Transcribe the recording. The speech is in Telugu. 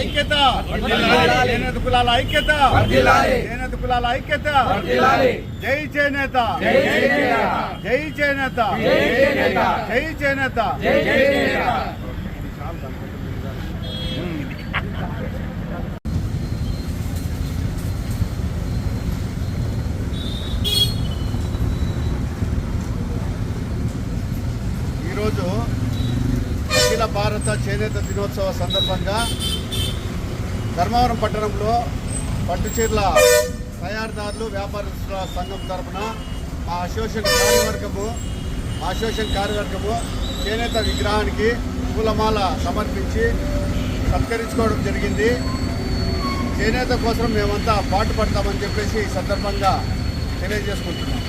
ఐక్యత, చేనేత కులాల ఐక్యత, చేనేత కులాల ఐక్యత. జై చేనేత, జై చేనేత, జై చేనేత. ఈరోజు అఖిల భారత చేనేత దినోత్సవ సందర్భంగా ధర్మవరం పట్టణంలో పట్టుచీరల తయారీదారులు వ్యాపారస్తుల సంఘం తరఫున మా అసోసియేషన్ కార్యవర్గము చేనేత విగ్రహానికి పూలమాల సమర్పించి సత్కరించుకోవడం జరిగింది. చేనేత కోసం మేమంతా పాటుపడతామని చెప్పేసి ఈ సందర్భంగా తెలియజేసుకుంటున్నాం.